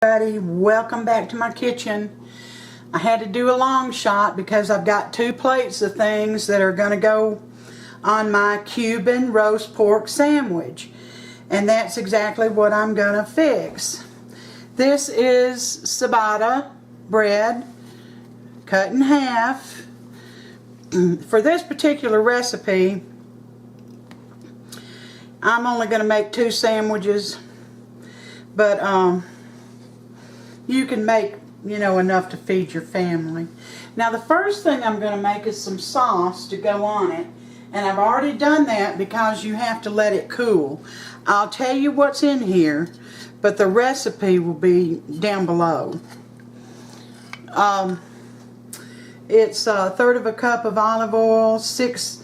Everybody, welcome back to my kitchen. I had to do a long shot because I've got 2 plates of things that are going to go on my Cuban roast pork sandwich, and that's exactly what I'm going to fix. This is ciabatta bread cut in half. For this particular recipe, I'm only going to make 2 sandwiches, but you can make, enough to feed your family. Now the first thing I'm going to make is some sauce to go on it, and I've already done that because you have to let it cool. I'll tell you what's in here, but the recipe will be down below. It's 1/3 cup of olive oil, 6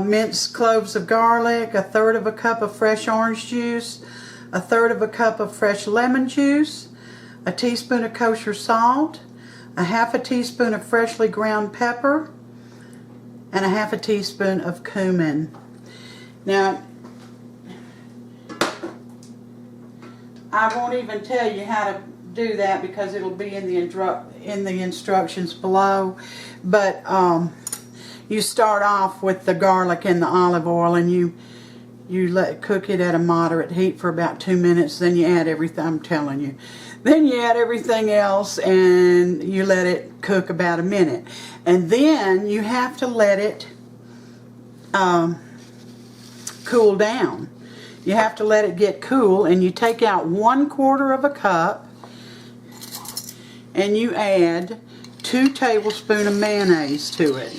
minced cloves of garlic, 1/3 cup of fresh orange juice, 1/3 cup of fresh lemon juice, a teaspoon of kosher salt, 1/2 teaspoon of freshly ground pepper, and 1/2 teaspoon of cumin. Now, I won't even tell you how to do that because it'll be in the instructions below. But you start off with the garlic and the olive oil, and you cook it at a moderate heat for about 2 minutes. Then you add everything. I'm telling you. Then you add everything else, and you let it cook about a minute, and then you have to let it cool down. You have to let it get cool, and you take out 1/4 cup, and you add 2 tablespoons of mayonnaise to it,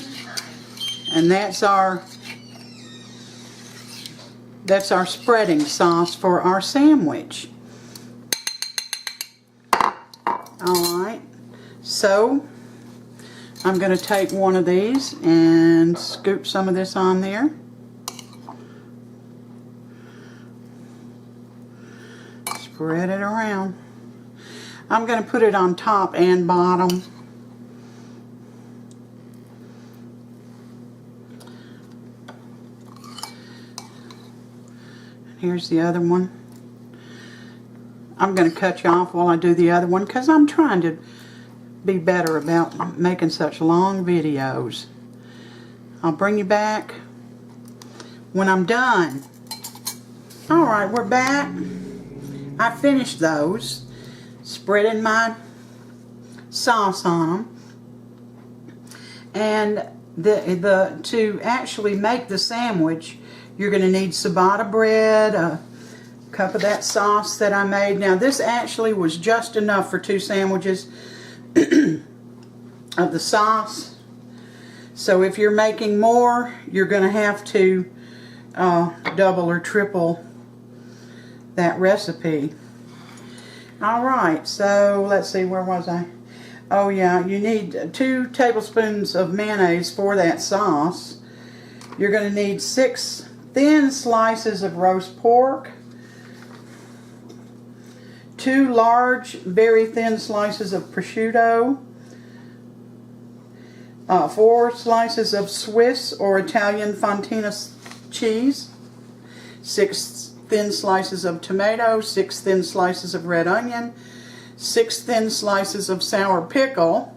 and that's our spreading sauce for our sandwich. Alright, so I'm going to take one of these and scoop some of this on there. Spread it around. I'm going to put it on top and bottom. Here's the other one. I'm going to cut you off while I do the other one because I'm trying to be better about making such long videos. I'll bring you back when I'm done. Alright, we're back. I finished those, spreading my sauce on them. And to actually make the sandwich, you're going to need ciabatta bread, a cup of that sauce that I made. Now this actually was just enough for 2 sandwiches of the sauce. So if you're making more, you're going to have to double or triple that recipe. Alright, so let's see, where was I? Oh yeah, you need 2 tablespoons of mayonnaise for that sauce. You're going to need 6 thin slices of roast pork, 2 large, very thin slices of prosciutto, 4 slices of Swiss or Italian Fontina cheese, 6 thin slices of tomato, 6 thin slices of red onion, 6 thin slices of sour pickle.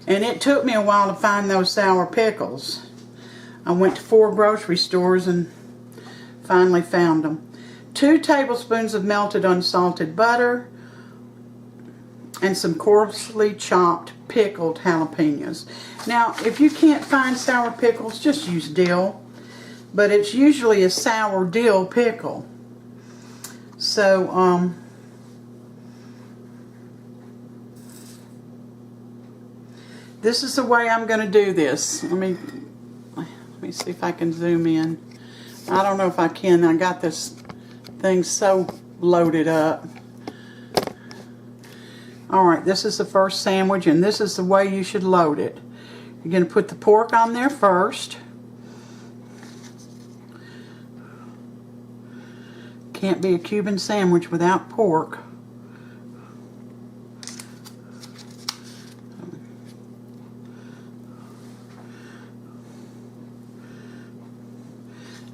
And it took me a while to find those sour pickles. I went to 4 grocery stores and finally found them. 2 tablespoons of melted unsalted butter, and some coarsely chopped pickled jalapenos. Now, if you can't find sour pickles, just use dill, but it's usually a sour dill pickle. So, this is the way I'm going to do this. Let me see if I can zoom in. I don't know if I can. I got this thing so loaded up. Alright, this is the first sandwich, and this is the way you should load it. You're going to put the pork on there first. Can't be a Cuban sandwich without pork.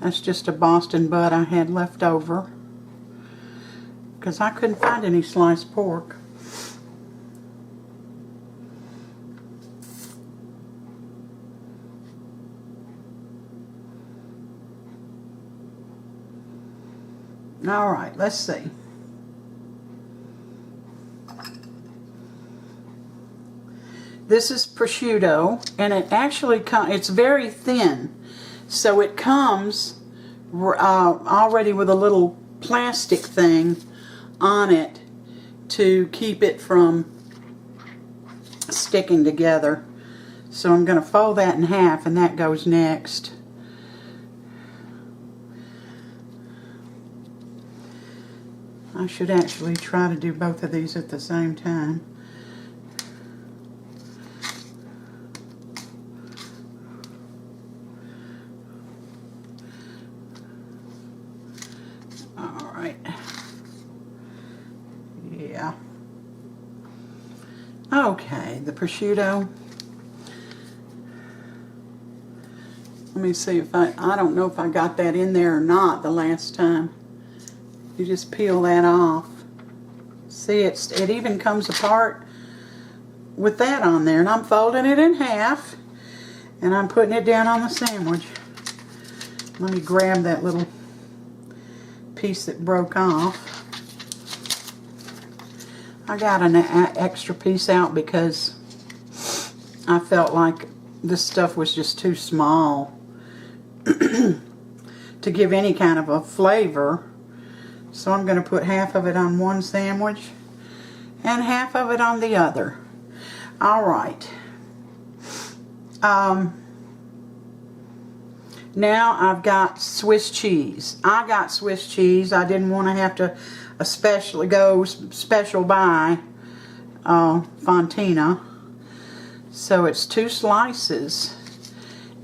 That's just a Boston butt I had left over. because I couldn't find any sliced pork. All right, let's see. This is prosciutto, and it actually it's very thin, so it comes already with a little plastic thing on it to keep it from sticking together. So I'm going to fold that in half, and that goes next. I should actually try to do both of these at the same time. All right. Yeah. Okay, the prosciutto. Let me see if I don't know if I got that in there or not the last time. You just peel that off. See, it even comes apart with that on there. And I'm folding it in half, and I'm putting it down on the sandwich. Let me grab that little piece that broke off. I got an extra piece out because I felt like this stuff was just too small to give any kind of a flavor. So I'm going to put half of it on one sandwich and half of it on the other. All right. Now I've got Swiss cheese. I got Swiss cheese. I didn't want to have to especially go special buy Fontina. So it's 2 slices.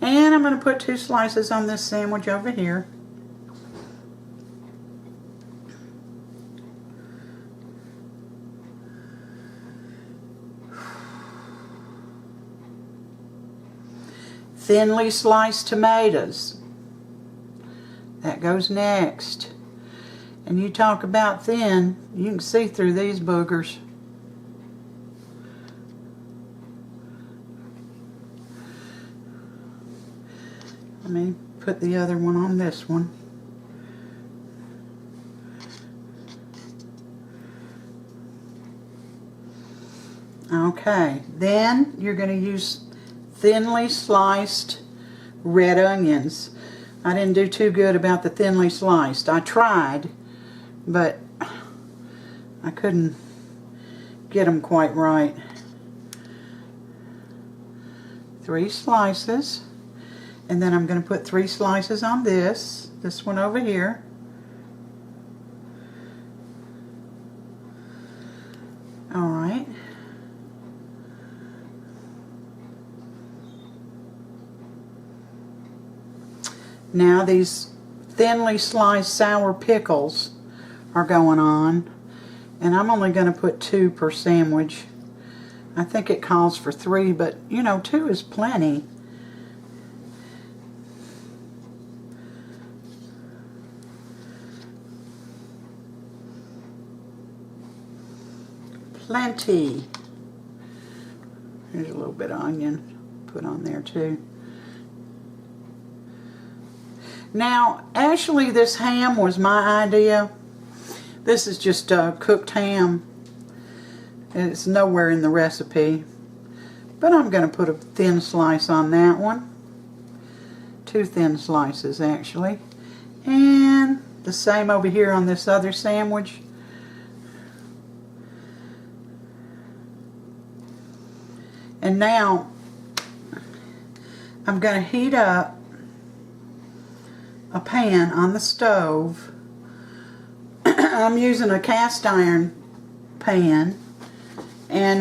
And I'm going to put 2 slices on this sandwich over here. Thinly sliced tomatoes. That goes next. And you talk about thin, you can see through these boogers. Let me put the other one on this one. Okay, then you're going to use thinly sliced red onions. I didn't do too good about the thinly sliced. I tried, but I couldn't get them quite right. 3 slices, and then I'm going to put 3 slices on this one over here. All right. Now these thinly sliced sour pickles are going on, and I'm only going to put 2 per sandwich. I think it calls for 3, but you know, 2 is plenty. Plenty. Here's a little bit of onion put on there too. Now, actually, this ham was my idea. This is just cooked ham. It's nowhere in the recipe. But I'm going to put a thin slice on that one. 2 thin slices, actually. And the same over here on this other sandwich. And now, I'm going to heat up a pan on the stove. I'm using a cast iron pan, and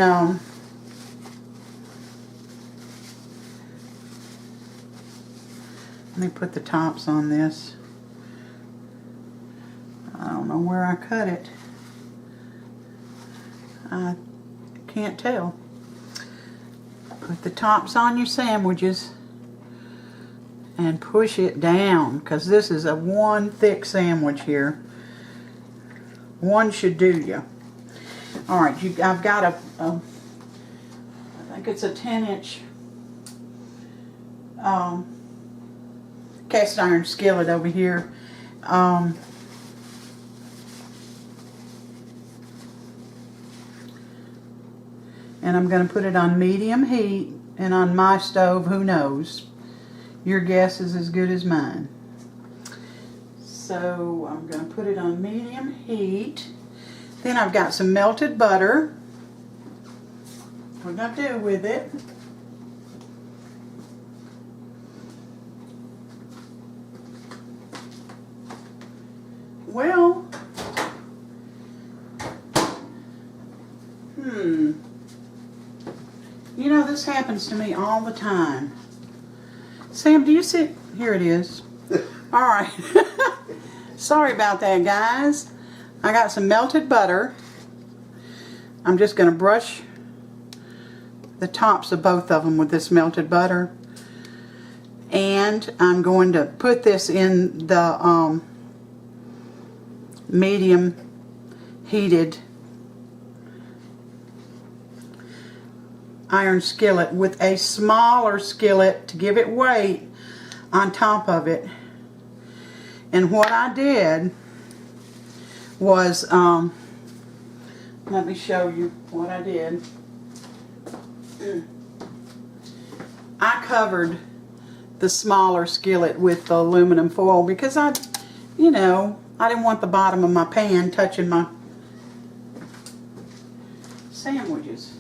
let me put the tops on this. I don't know where I cut it. I can't tell. Put the tops on your sandwiches and push it down, because this is a one thick sandwich here. One should do you. All right, I've got I think it's a 10-inch cast iron skillet over here. And I'm going to put it on medium heat, and on my stove, who knows? Your guess is as good as mine. So I'm going to put it on medium heat. Then I've got some melted butter. What am I going to do with it? Well, you know, this happens to me all the time. Sam, do you see? Here it is. All right. Sorry about that, guys. I got some melted butter. I'm just going to brush the tops of both of them with this melted butter. And I'm going to put this in the medium heated iron skillet with a smaller skillet to give it weight on top of it. And what I did was, let me show you what I did. I covered the smaller skillet with the aluminum foil because I didn't want the bottom of my pan touching my sandwiches.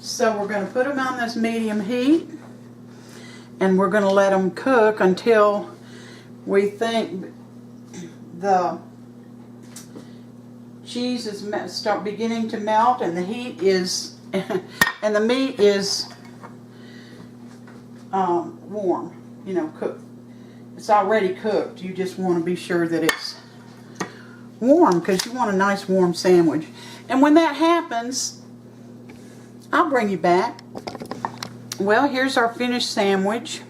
So we're going to put them on this medium heat, and we're going to let them cook until we think the cheese is start beginning to melt, and the heat is and the meat is warm. You know, cooked. It's already cooked. You just want to be sure that it's warm because you want a nice warm sandwich. And when that happens, I'll bring you back. Well, here's our finished sandwich.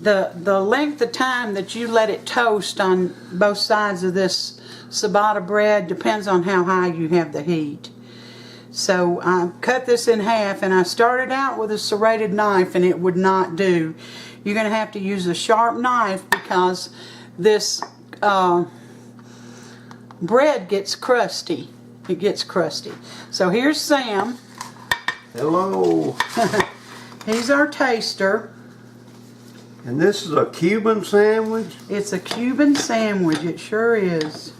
The length of time that you let it toast on both sides of this ciabatta bread depends on how high you have the heat. So I cut this in half, and I started out with a serrated knife, and it would not do. You're going to have to use a sharp knife because this bread gets crusty. It gets crusty. So here's Sam. Hello. He's our taster. And this is a Cuban sandwich? It's a Cuban sandwich. It sure is.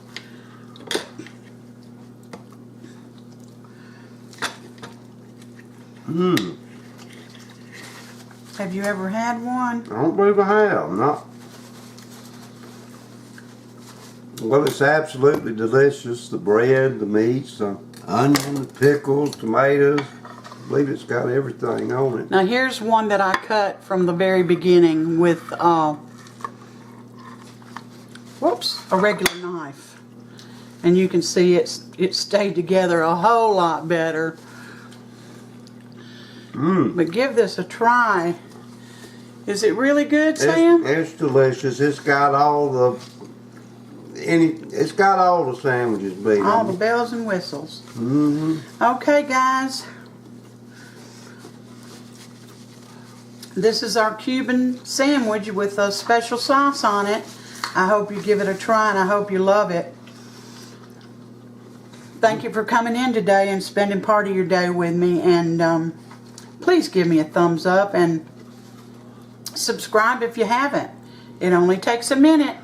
Have you ever had one? I don't believe I have. Not. Well, it's absolutely delicious. The bread, the meats, the onions, pickles, tomatoes. I believe it's got everything on it. Now here's one that I cut from the very beginning with a regular knife. And you can see it stayed together a whole lot better. But give this a try. Is it really good, Sam? It's delicious. It's got all the sandwiches being. All the bells and whistles. Okay, guys. This is our Cuban sandwich with a special sauce on it. I hope you give it a try, and I hope you love it. Thank you for coming in today and spending part of your day with me. And please give me a thumbs up and subscribe if you haven't. It only takes a minute.